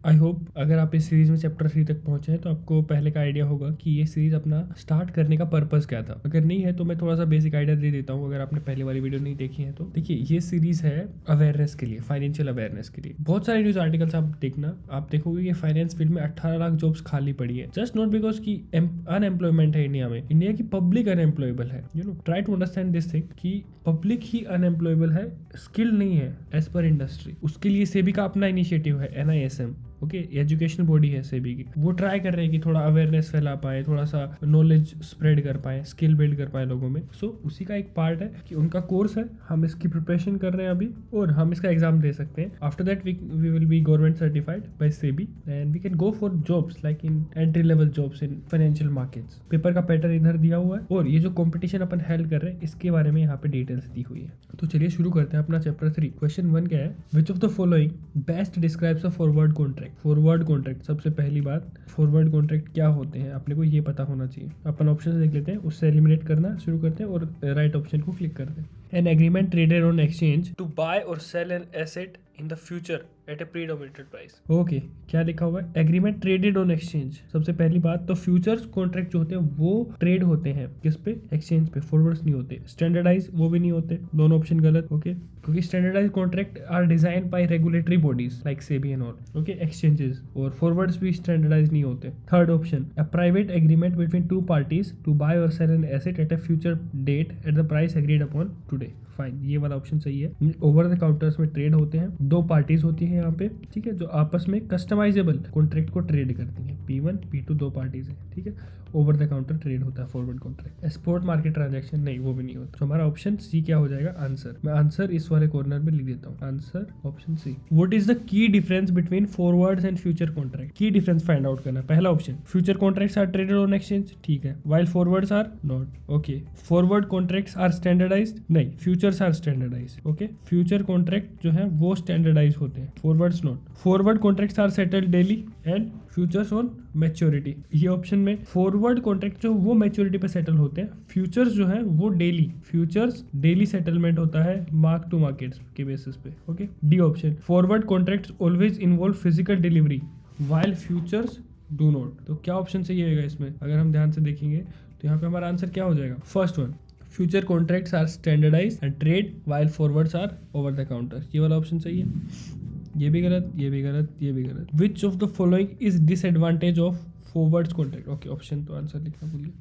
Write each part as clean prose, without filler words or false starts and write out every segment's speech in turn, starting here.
I hope अगर आप इस सीरीज में चैप्टर 3 तक पहुंचे हैं तो आपको पहले का आइडिया होगा कि ये सीरीज अपना स्टार्ट करने का पर्पस क्या था। अगर नहीं है तो मैं थोड़ा सा बेसिक आइडिया दे देता हूँ, अगर आपने पहले वाली वीडियो नहीं देखी है तो। देखिए, ये सीरीज है अवेयरनेस के लिए, फाइनेंशियल अवेयरनेस के लिए। बहुत सारे न्यूज आर्टिकल्स आप देखना, आप देखोगे कि फाइनेंस फील्ड में 18 लाख जॉब्स खाली पड़ी है, जस्ट नॉट बिकॉज की अनएम्प्लॉयमेंट है इंडिया में। इंडिया की पब्लिक अनएम्प्लॉयबल है। Try to understand this thing कि पब्लिक ही अनएम्प्लॉयबल है, स्किल नहीं है एज पर इंडस्ट्री। उसके लिए सेबी का अपना इनिशिएटिव है, NISM। ओके, एजुकेशन बॉडी है सेबी की। वो ट्राई कर रहे हैं कि थोड़ा अवेयरनेस फैला पाए, थोड़ा सा नॉलेज स्प्रेड कर पाए, स्किल बिल्ड कर पाए लोगों में। सो उसी का एक पार्ट है कि उनका कोर्स है, हम इसकी प्रिपरेशन कर रहे हैं अभी और हम इसका एग्जाम दे सकते हैं। After that we will be government certified by SEBI and we can go for jobs like in entry level jobs in financial markets. Paper का पैटर्न इधर दिया हुआ है और ये जो कॉम्पिटिशन अपन हेल्ड कर रहे हैं इसके बारे में यहाँ पे डिटेल्स दी हुई है। तो चलिए शुरू करते हैं अपना चैप्टर 3। क्वेश्चन 1 क्या है? विच of the following best describes a forward contract. Forward contract, सबसे पहली बात फॉरवर्ड कॉन्ट्रैक्ट क्या होते हैं अपने को ये पता होना चाहिए। अपन ऑप्शन देख लेते हैं, उससे एलिमिनेट करना शुरू करते हैं और राइट ऑप्शन को क्लिक करते हैं। An agreement traded on exchange to buy और sell an asset in the future at a predominated price. Okay, क्या लिखा हुआ है? Agreement traded on exchange. सबसे पहली बात तो फ्यूचर्स कॉन्ट्रैक्ट जो होते हैं वो ट्रेड होते हैं किस पे? एक्सचेंज पे। फॉरवर्ड्स नहीं होते। स्टैंडर्डाइज वो भी नहीं होते। दोनों ऑप्शन गलत। ओके, क्योंकि standardize contract are design by regulatory bodies like SEBI and all. Okay, exchanges और फॉरवर्ड्स भी स्टैंडर्डाइज नहीं होते। Third option, a private agreement between two parties to buy और sell an asset at a future date at the price agreed upon today. Fine, ये वाला option सही है। Over the counters में ट्रेड होते हैं, दो पार्टीज होती है यहाँ पे, ठीक है, जो आपस में कस्टमाइजेबल कॉन्ट्रैक्ट को ट्रेड करती हैं। P1 P2 दो पार्टीज है, ठीक है। ओवर द काउंटर ट्रेड होता है forward contract. Spot market transaction नहीं, वो भी नहीं होता। तो हमारा ऑप्शन सी क्या हो जाएगा? आंसर। मैं आंसर इस वाले कॉर्नर में लिख देता हूँ, answer option C. What is the key difference between forwards and future contract? Key difference find out करना। पहला option, future contracts are traded on exchange, ठीक है, while forwards are not. Okay, forward contracts are standardized, नहीं, futures are standardized. Okay, future contract जो है वो standardize होते हैं, forwards not. Forward contracts are settled daily and futures on maturity. ये option में फॉरवर्ड कॉन्ट्रैक्ट जो वो मैच्योरिटी पे सेटल होते हैं, फ्यूचर्स जो है वो डेली, फ्यूचर्स डेली सेटलमेंट होता है मार्क टू मार्केट के बेसिस पे। Okay, D option, forward contracts always involve physical delivery while futures do not. तो क्या ऑप्शन सही होगा इसमें? अगर हम ध्यान से देखेंगे तो यहाँ पे हमारा आंसर क्या हो जाएगा? First one, future contracts are standardized and trade while forwards are over the counter. ये वाला ऑप्शन सही है। ये भी गलत, ये भी गलत, ये भी गलत। Which of the following is disadvantage of forwards contract? Okay, option तो आंसर लिखना भूलिए,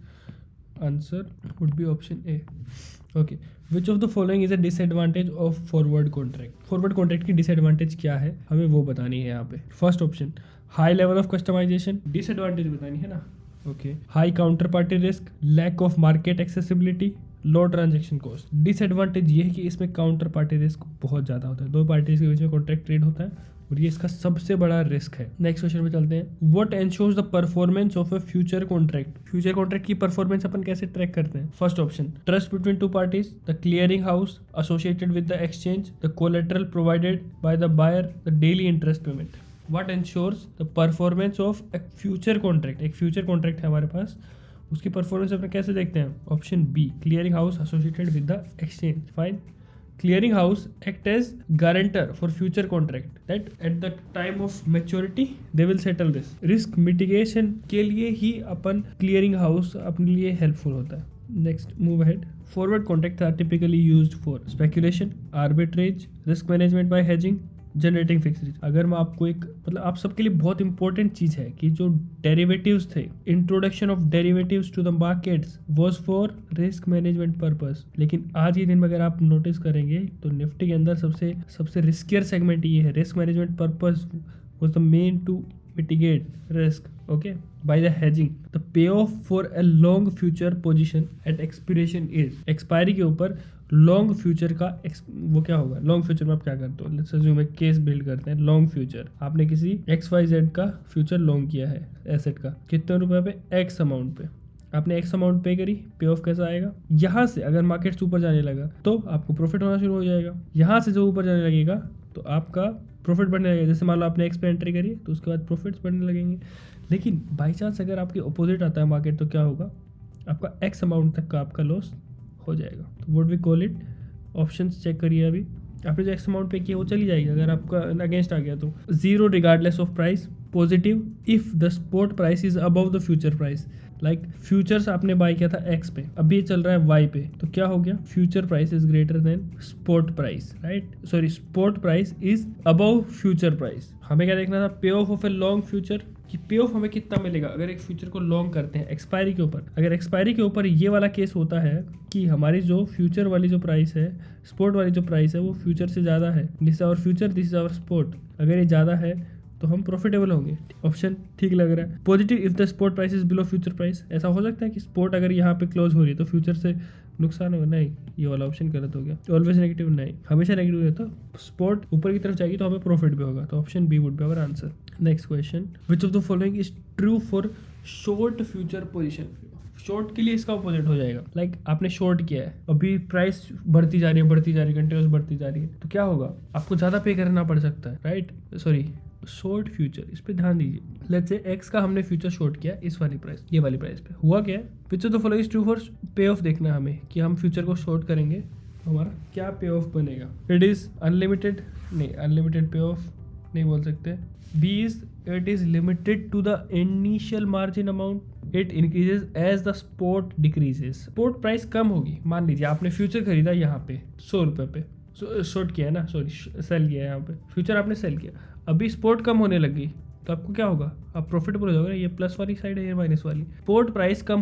answer would be option A. Okay, which of the following is a disadvantage of forward contract? Forward contract की डिसएडवांटेज क्या है हमें वो बतानी है यहाँ पे। First option, high level of customization, disadvantage बतानी है ना। Okay, high counter party risk, lack of market accessibility, low transaction cost. Disadvantage ये है कि इसमें काउंटर पार्टी रिस्क बहुत ज़्यादा होता है, दो पार्टीज के बीच में कॉन्ट्रैक्ट ट्रेड होता है और ये इसका सबसे बड़ा रिस्क है। नेक्स्ट क्वेश्चन पे चलते हैं। What ensures the performance of a future contract? Future contract की परफॉर्मेंस अपन कैसे ट्रैक करते हैं? First option, trust between two parties, the clearing house associated with the exchange, the collateral provided by the buyer, the daily interest payment. What ensures the performance of a future contract? एक future contract है हमारे पास, उसकी performance अपने कैसे देखते हैं? Option B, clearing house associated with the exchange. Fine, clearing house act as guarantor for future contract that at the time of maturity they will settle this. Risk mitigation के लिए ही अपन क्लियरिंग हाउस अपने लिए helpful होता है। Next, move ahead. Forward contract are typically used for speculation, arbitrage, risk management by hedging, generating fix risk. अगर मैं आपको एक मतलब आप सबके लिए बहुत इंपॉर्टेंट चीज है कि जो डेरिवेटिव्स थे, introduction of derivatives to the markets was for risk management purpose. लेकिन आज के दिन में अगर आप नोटिस करेंगे तो निफ्टी के अंदर सबसे रिस्कियर सेगमेंट ये है। Risk management purpose was the main to mitigate risk, okay, by the hedging. The payoff for a long future position at expiration is, expiry के ऊपर लॉन्ग फ्यूचर का वो क्या होगा? लॉन्ग फ्यूचर में आप क्या करते हो? लेट्स अज्यूम एक केस बिल्ड करते हैं। लॉन्ग फ्यूचर, आपने किसी XYZ का फ्यूचर लॉन्ग किया है एसेट का, कितने रुपए पे? एक्स अमाउंट पे। आपने एक्स अमाउंट पे करी, पे ऑफ कैसा आएगा? यहाँ से अगर मार्केट ऊपर जाने लगा तो आपको प्रॉफिट होना शुरू हो जाएगा। यहाँ से जो ऊपर जाने लगेगा तो आपका प्रॉफिट बढ़ने लगेगा। जैसे मान लो आपने एक्स पे एंट्री करी तो उसके बाद प्रॉफिट्स बढ़ने लगेंगे। लेकिन बाई चांस अगर आपके अपोजिट आता है मार्केट तो क्या होगा? आपका एक्स अमाउंट तक का आपका लॉस हो जाएगा। तो what we call it, options check करिए अभी। आपने जो एक्स अमाउंट पे किया वो चली जाएगी अगर आपका अगेंस्ट आ गया तो। 0 regardless of price, positive if the spot price is above the future price. Like futures आपने बाय किया था एक्स पे, अभी चल रहा है वाई पे, तो क्या हो गया, future price is greater than spot price, right, sorry spot price is above future price. हमें क्या देखना था, पे of of A long future, कि पे ऑफ हमें कितना मिलेगा अगर एक फ्यूचर को लॉन्ग करते हैं एक्सपायरी के ऊपर। अगर एक्सपायरी के ऊपर ये वाला केस होता है कि हमारी जो फ्यूचर वाली जो प्राइस है, स्पॉट वाली जो प्राइस है वो फ्यूचर से ज़्यादा है, this is our future, this is our spot, अगर ये ज़्यादा है तो हम प्रॉफिटेबल होंगे। ऑप्शन ठीक लग रहा है। Positive if the spot price is below future price, ऐसा हो सकता है कि स्पॉट अगर यहाँ पे क्लोज हो रही है तो फ्यूचर से नुकसान होगा, नहीं, ये वाला ऑप्शन गलत हो गया। ऑलवेज नेगेटिव नहीं, हमेशा नेगेटिव रहता, स्पॉट ऊपर की तरफ जाएगी तो हमें प्रॉफिट भी होगा, तो option B would be our answer. Next question, which of the following is true for short future position. Short के लिए इसका अपोजिट हो जाएगा, लाइक आपने शॉर्ट किया है, अभी प्राइस बढ़ती जा रही है कंटिन्यूस बढ़ती जा रही है, तो क्या होगा, आपको ज़्यादा पे करना पड़ सकता है, राइट, सॉरी शॉर्ट फ्यूचर, इस पे ध्यान दीजिए। लेट्स से एक्स का हमने फ्यूचर शॉर्ट किया इस वाली प्राइस, ये वाली प्राइस पे, हुआ क्या है, विच of the following is true for पे ऑफ, देखना हमें कि हम फ्यूचर को शॉर्ट करेंगे तो हमारा क्या पे ऑफ बनेगा। इट इज अनलिमिटेड, नहीं अनलिमिटेड पे ऑफ नहीं बोल सकते। B is it is limited to the initial margin amount, it increases as the spot decreases. Spot price कम होगी, मान लीजिए आपने फ्यूचर खरीदा यहाँ पे 100 रुपये पे, शॉर्ट किया है ना, सॉरी सेल किया है यहाँ पे, फ्यूचर आपने सेल किया, अभी स्पॉट कम होने लगी तो आपको क्या होगा, आप प्रॉफिटेबल हो जाओगे। ये प्लस वाली साइड है, ये माइनस वाली। स्पॉट प्राइस कम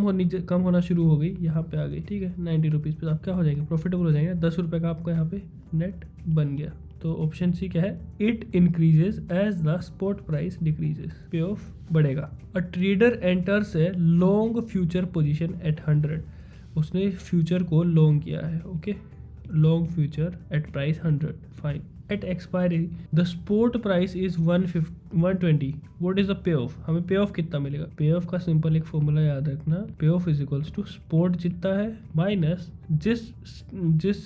होना शुरू हो गई, यहाँ पे आ गई, ठीक है 90 रुपीज़ पे, आप क्या हो जाएंगे, प्रॉफिटेबल हो जाएंगे। 10 रुपये का आपको यहाँ पे नेट बन गया। तो ऑप्शन सी क्या है, it increases as the spot price decreases, pay off बढ़ेगा। A trader enters a long future position at 100, उसने फ्यूचर को लॉन्ग किया है, okay, long future at price 100, fine. At expiry the spot price is 120, what is the payoff, हमें payoff कितना मिलेगा। payoff का simple एक फॉर्मूला याद रखना, payoff is equals to spot जितना है माइनस जिस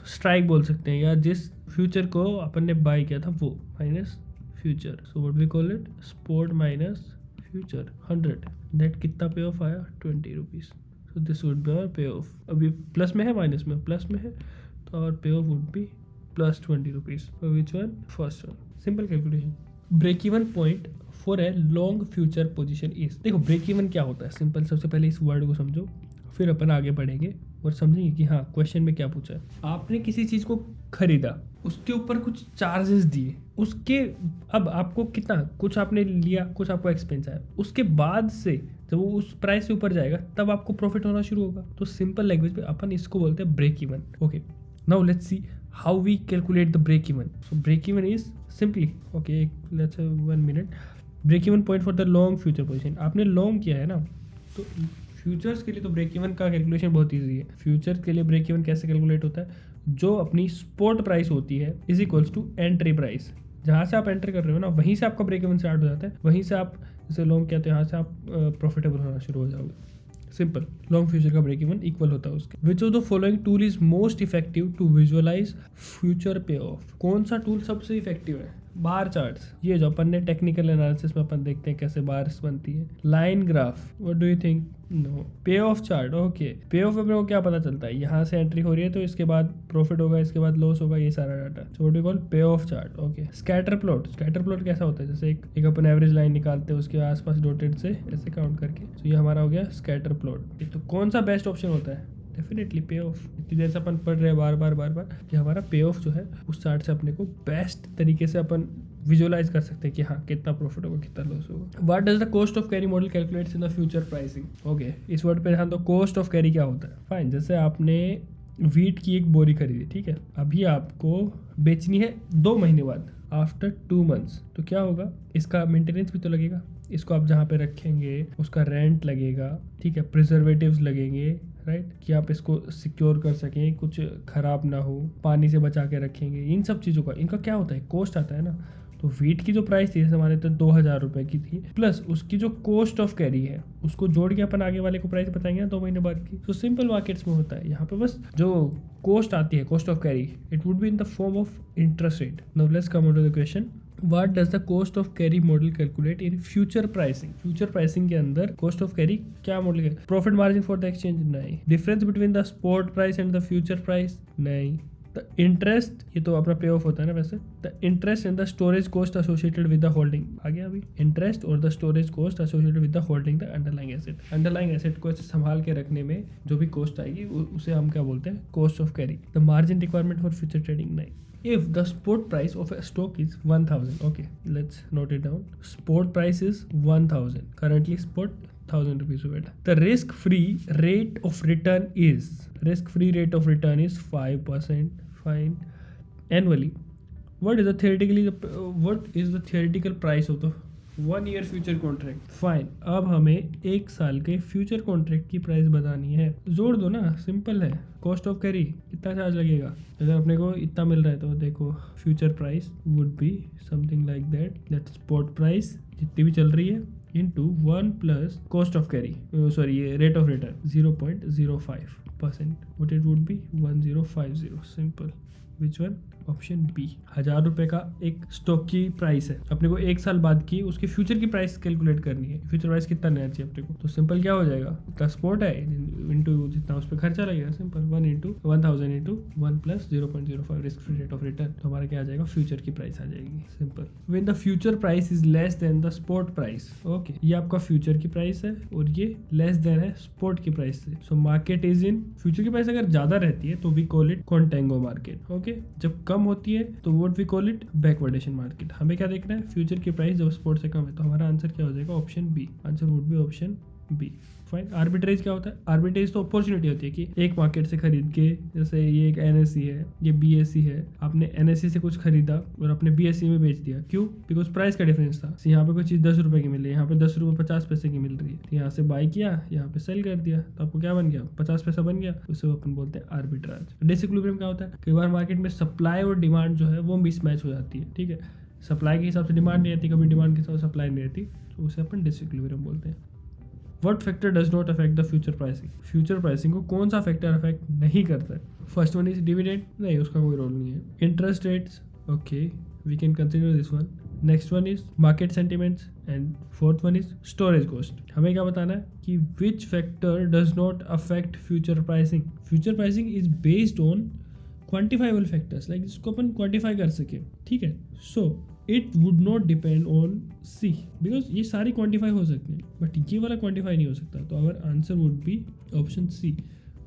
स्ट्राइक बोल सकते हैं या जिस फ्यूचर को अपन ने बाय किया था वो, minus future, so what we call it spot minus future 100, that कितना पे ऑफ आया 20 rupees, so this would be our pay off. अभी प्लस में है माइनस में, प्लस में है तो our pay of would be plus 20 rupees. So which one? First one. Simple calculation. Break even point for a long future position is, देखो break even क्या होता है, सिंपल, सबसे पहले इस वर्ड को समझो, फिर अपन आगे बढ़ेंगे और समझेंगे कि हाँ क्वेश्चन में क्या पूछा है। आपने किसी चीज़ को खरीदा, उसके ऊपर कुछ चार्जेस दिए, उसके अब आपको कितना, कुछ आपने लिया, कुछ आपको एक्सपेंस आया, उसके बाद से जब वो उस प्राइस से ऊपर जाएगा तब आपको प्रॉफिट होना शुरू होगा। तो सिंपल लैंग्वेज में अपन इसको बोलते हैं break even. Okay, now let's see how we calculate the break even. So break even is simply, okay, let's have 1 minute, break even point for the long future position। आपने long किया है ना, तो futures के लिए तो break even का calculation बहुत ईजी है। फ्यूचर के लिए ब्रेक इवन कैसे कैलकुलेट होता है, जो अपनी स्पॉट प्राइस होती है is equals to entry price, जहाँ से आप एंटर कर रहे हो ना वहीं से आपका ब्रेक इवन स्टार्ट हो जाता है, वहीं से आप जैसे लॉन्ग किया तो यहाँ से आप प्रॉफिटेबल होना शुरू हो जाओगे। सिंपल, लॉन्ग फ्यूचर का ब्रेक इवन इक्वल होता है उसके। Which of the following tool is most effective to visualize future pay off, कौन सा टूल सबसे इफेक्टिव है। बार चार्ट्स, ये जो अपन ने टेक्निकल एनालिसिस में अपन देखते हैं कैसे बार्स बनती है। Line graph, what do you think, no. Pay off chart, okay, pay off में वो क्या पता चलता है, यहाँ से एंट्री हो रही है तो इसके बाद प्रॉफिट होगा, इसके बाद लॉस होगा, ये सारा data, so what do call pay off chart, okay. Scatter plot, scatter plot कैसा होता है, जैसे एक अपन एवरेज लाइन निकालते हैं उसके आसपास डॉटेड से ऐसे काउंट करके, तो ये हमारा हो गया स्कैटर प्लॉट। तो कौन सा बेस्ट ऑप्शन होता है, डेफिनेटली पे ऑफ। इतनी देर से अपन पढ़ रहे हैं बार बार कि हमारा पे ऑफ जो है उस चार्ट से अपने को बेस्ट तरीके से अपन विजुअलाइज कर सकते हैं कि हाँ कितना प्रॉफिट होगा, कितना लॉस होगा। What does the cost of carry model calculates in the future pricing, okay, इस वर्ड पे ध्यान दो, कॉस्ट ऑफ कैरी क्या होता है। फाइन, जैसे आपने वीट की एक बोरी खरीदी, ठीक है, अभी आपको बेचनी है 2 महीने बाद, आफ्टर 2 months, तो क्या होगा, इसका मेंटेनेंस भी तो लगेगा, इसको आप जहाँ पे रखेंगे उसका रेंट लगेगा, ठीक है, प्रिजर्वेटिव्स लगेंगे, राइट, कि आप इसको सिक्योर कर सकें, कुछ खराब ना हो, पानी से बचा के रखेंगे, इन सब चीज़ों का इनका क्या होता है, कॉस्ट आता है ना। तो वीट की जो प्राइस थी जैसे हमारे तो 2000 रुपये की थी, प्लस उसकी जो कॉस्ट ऑफ कैरी है उसको जोड़ के अपन आगे वाले को प्राइस बताएंगे 2 महीने बाद की। तो सिंपल मार्केट्स में होता है, यहाँ पे बस जो कॉस्ट आती है, cost of carry, it would be in the form of interest rate. Now let's come on to the question, what does the cost of carry model calculate in future pricing. Future pricing के अंदर cost of carry क्या model है, profit margin for the exchange, नहीं। Difference between the spot price and the future price, नहीं। The interest, ये तो अपना pay off होता है ना वैसे, the interest and the storage cost associated with the holding, आ गया अभी, इंटरेस्ट और the storage cost associated with the holding the underlying asset. Underlying asset को ऐसे संभाल के रखने में जो भी कॉस्ट आएगी उसे हम क्या बोलते हैं, cost of carry. The margin requirement for future trading, नहीं। If the spot price of a stock is 1000, okay, let's note it down. Spot price is 1000. Currently spot 1000 rupees weight. The risk-free rate of return is 5%. Fine. Annually. What is the theoretical price of the 1 year future contract? Fine, अब हमें 1 साल के future contract की price बतानी है। जोड़ दो ना, सिंपल है। कॉस्ट ऑफ कैरी कितना चार्ज लगेगा, अगर अपने को इतना मिल रहा है तो देखो future price would be something like that spot price जितनी भी चल रही है into 1 plus cost of carry, sorry ये rate of return 0.05%, what it would be 1050। Simple, which one? Option B. 1000 रुपए का एक स्टॉक की प्राइस है, अपने को 1 साल बाद की उसके फ्यूचर की प्राइस कैलकुलेट करनी है। फ्यूचर प्राइस कितना लेना चाहिए अपने को, तो सिंपल क्या हो जाएगा, इतना स्पॉट है इंटू जितना उस पर खर्चा लगेगा, simple 1 into 1000 into 1 plus 0.05 risk free rate of return, तो हमारा क्या आ जाएगा, फ्यूचर की प्राइस आ जाएगी। Simple. When the future price is less than the spot price, okay, ये आपका फ्यूचर की प्राइस है और ये लेस देन है स्पॉट की प्राइस से। So market is in, future की प्राइस अगर ज्यादा रहती है तो we call it contango market, okay. जब कम होती है तो what we call it, backwardation market. हमें क्या देखना है, फ्यूचर की प्राइस जब स्पॉट से कम है, तो हमारा आंसर क्या हो जाएगा, option B. Answer would be option B. Fine. Arbitrage क्या होता है, आर्बिट्रेज तो अपॉर्चुनिटी होती है कि एक मार्केट से खरीद के, जैसे ये एक एनएससी है, ये बीएससी है, आपने एनएससी से कुछ खरीदा और आपने बीएससी में बेच दिया, क्यों? बिकॉज प्राइस का डिफरेंस था। यहाँ पे कोई चीज़ 10 रुपए की मिली, यहाँ पे 10 रुपये 50 पैसे की मिल रही है, तो यहाँ से बाई किया, यहाँ पे सेल कर दिया, तो आपको क्या बन गया, 50 पैसा बन गया। उसे अपन बोलते हैं आर्बिट्राज। डिसइक्विलिब्रियम क्या होता है, कई बार मार्केट में सप्लाई और डिमांड जो है वो मिसमैच हो जाती है, ठीक है। सप्लाई के हिसाब से डिमांड नहीं रहती, कभी डिमांड के हिसाब से सप्लाई नहीं रहती, तो उसे अपन डिसइक्विलिब्रियम बोलते हैं। What factor does not affect the future pricing? Future pricing को कौन सा फैक्टर अफेक्ट नहीं करता है? फर्स्ट वन इज डिविडेंड, नहीं उसका कोई रोल नहीं है। Interest rates, okay, we can consider this one. Next one is market sentiments and fourth one is storage cost. हमें क्या बताना है कि which factor does not affect future pricing. Future pricing is based on quantifiable factors, like जिसको अपन quantify कर सके, ठीक है। So it would not depend on C, because ये सारी क्वान्टिफाई हो सकते हैं बट ये वाला क्वान्टिफाई नहीं हो सकता, तो our answer would be option C.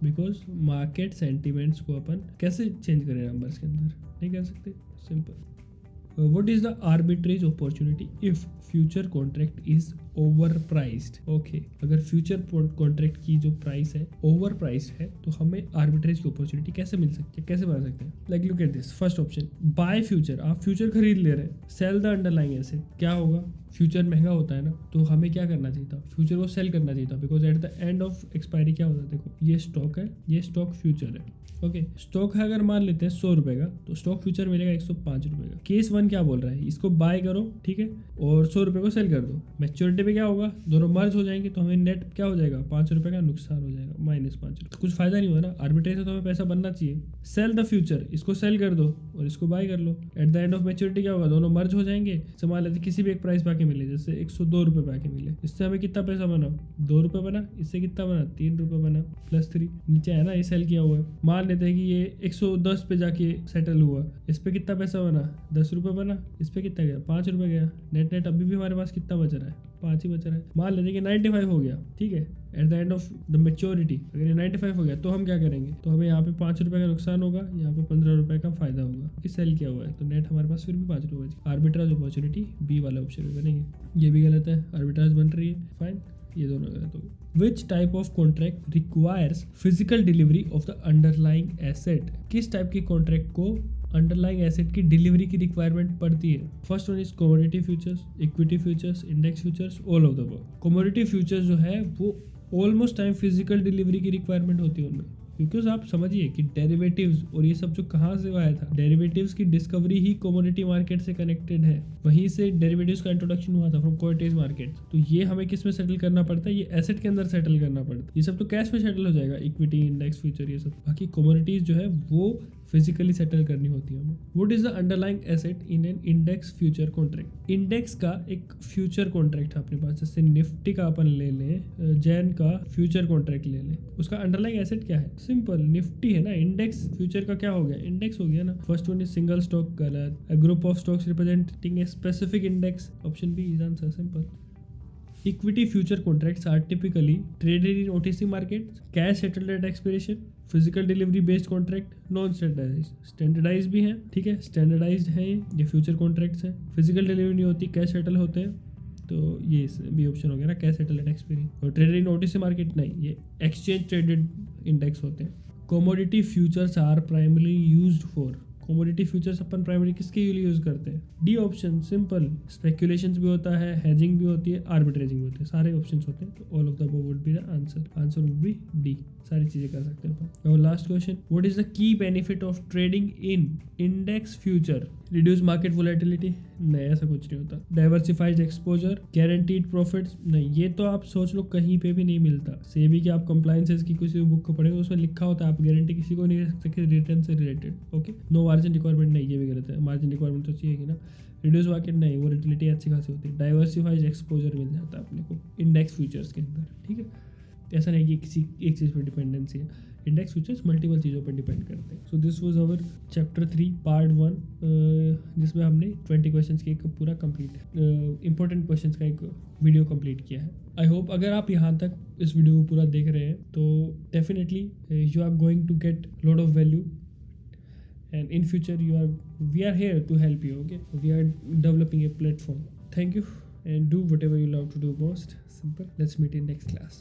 Because market sentiments को अपन कैसे चेंज करें नंबर्स के अंदर, नहीं कर सकते, simple. What is the arbitrage opportunity if future contract is overpriced? Okay, अगर फ्यूचर कॉन्ट्रैक्ट की जो प्राइस है ओवर प्राइस है, तो हमें आर्बिट्रेज की अपॉर्चुनिटी कैसे मिल सकती है, कैसे बना सकते हैं? Like look at this, first option, buy future. आप फ्यूचर खरीद ले रहे हैं, सेल द अंडरलाइंग एसेट। क्या होगा, फ्यूचर महंगा होता है ना, तो हमें क्या करना चाहिए था, फ्यूचर को सेल करना चाहिए था, because at the end of expiry क्या होता है, देखो ये स्टॉक है, ये स्टॉक फ्यूचर है, ओके। स्टॉक है अगर मान लेते हैं 100 रुपए का, तो स्टॉक फ्यूचर मिलेगा 105 रुपए का। केस वन क्या बोल रहा है, इसको बाय करो, ठीक है, और 100 रुपए को सेल कर दो। मैच्योरिटी पे क्या होगा, दोनों मर्ज हो जाएंगे, तो हमें नेट क्या हो जाएगा, 5 रुपए का नुकसान हो जाएगा, -5 रुपए। तो कुछ फायदा नहीं हुआ ना, आर्बिट्रेज से तो हमें पैसा बनना चाहिए। सेल द फ्यूचर, इसको सेल कर दो और इसको बाय कर लो। At the end of maturity क्या होगा, दोनों मर्ज हो जाएंगे। मान लेते किसी भी एक प्राइस पे आके मिले, जैसे 102 रुपए पे आके मिले, इससे हमें कितना पैसा बना, 2 रुपए बना, इससे कितना बना, 3 रुपए बना, +3 नीचे है ना, ये सेल किया हुआ है। मान लेते हैं कि ये 110 पे जाके सेटल हुआ, इस पे कितना पैसा बना, 10 रुपए बना, इस पे कितना गया, 5 रुपए गया। नेट अभी भी हमारे पास कितना बच रहा है, 5 ही बच रहा है। मान लेते कि 95 हो गया, ठीक है, eight the end of the maturity अगर ये 95 हो गया, तो हम क्या करेंगे, तो हमें यहाँ पे 5 रुपए का नुकसान होगा, यहाँ पे 15 रुपए का फायदा होगा कि सेल किया हुआ है, तो नेट हमारे पास फिर भी 5 रुपए बचे। आर्बिट्राज अपॉर्चुनिटी बी वाले ऑप्शन में बनेगी। ये भी गलत है, आर्बिट्राज बन रही है, फाइन, ये दोनों गलत हो गए। Which type of contract requires physical delivery of the underlying asset? किस टाइप की कॉन्ट्रैक्ट को अंडरलाइंग एसेट की डिलीवरी की रिक्वायरमेंट पड़ती है? First one is commodity futures, equity futures, index futures, all of the above. Commodity futures जो है वो ऑलमोस्ट टाइम फिजिकल डिलीवरी की रिक्वायरमेंट होती है उनमें, क्योंकि आप समझिए कि डेरिवेटिव्स और ये सब जो कहाँ से आया था, डेरिवेटिव्स की डिस्कवरी ही कमोडिटी मार्केट से कनेक्टेड है, वहीं से डेरिवेटिव्स का इंट्रोडक्शन हुआ था फ्रॉम कमोडिटीज मार्केट। तो ये हमें किस में सेटल करना पड़ता है, ये एसेट के अंदर सेटल करना पड़ता है। ये सब तो कैश में सेटल हो जाएगा, इक्विटी, इंडेक्स, फ्यूचर, ये सब। बाकी कमोडिटीज जो है वो फिजिकली सेटल करनी होती है हमें। What is the underlying asset in an index future contract? Index का एक फ्यूचर कॉन्ट्रैक्ट है अपने पास, जैसे निफ्टी का अपन ले लें, जैन का फ्यूचर कॉन्ट्रैक्ट ले लें, उसका अंडरलाइंग एसेट क्या है? सिंपल। निफ्टी है ना, इंडेक्स फ्यूचर का क्या हो गया, इंडेक्स हो गया ना। First one is single stock, गलत। A group of stocks representing a specific index, option B is answer, simple. Equity future contracts are typically traded in OTC markets, cash settled at expiration, physical delivery based contract, non standardize. Standardize भी हैं, ठीक है, standardized है ये future contracts हैं। Physical delivery नहीं होती, cash settle होते हैं, तो ये भी ऑप्शन हो गया ना, कैश सेटल एट एक्सपायरी। और ट्रेडेड इन ओटीसी मार्केट नहीं, ये एक्सचेंज ट्रेडेड इंडेक्स होते हैं। Commodity futures are primarily used for, commodity futures अपन प्राइमरी किसके लिए यूज करते हैं, डी ऑप्शन, सिंपल। स्पेकुलेशंस भी होता है, हेजिंग भी होती है, आर्बिट्रेजिंग भी होती है, सारे ऑप्शंस होते हैं। तो all of the above would be the answer, answer would B D, सारी चीजें कर सकते हैं अपन। और last question, what is the की benefit of trading in index future, reduce market volatility, नहीं ऐसा कुछ नहीं होता। डाइवर्सिफाइड एक्सपोजर, गारंटीड प्रॉफिट्स, नहीं ये तो आप सोच लो कहीं पे भी नहीं मिलता। सेबी की आप कंप्लायंसेस की किसी बुक को पढ़ेंगे उसमें लिखा होता है आप गारंटी किसी को नहीं रख सकते रिटर्न से related, okay. No margin requirement, नहीं ये भी गलत है, मार्जिन रिक्वायरमेंट तो चाहिए ना। रिड्यूस मार्केट नहीं, वोलेटिलिटी अच्छी खासी होती है। डाइवर्सिफाइड एक्सपोजर मिल जाता है अपने को इंडेक्स फ्यूचर्स के अंदर, ठीक है। ऐसा नहीं कि किसी एक चीज़ पर डिपेंडेंसी है, इंडेक्स फ्यूचर्स मल्टीपल चीज़ों पर डिपेंड करते हैं। So this was our chapter 3 part 1, जिसमें हमने 20 क्वेश्चंस के एक पूरा कंप्लीट इंपॉर्टेंट क्वेश्चंस का एक वीडियो कंप्लीट किया है। आई होप अगर आप यहाँ तक इस वीडियो को पूरा देख रहे हैं तो definitely you are going to get lot of value, and in future we are here to help you, okay. We are developing a platform. Thank you and do whatever you love to do most. Simple. Let's meet in next class.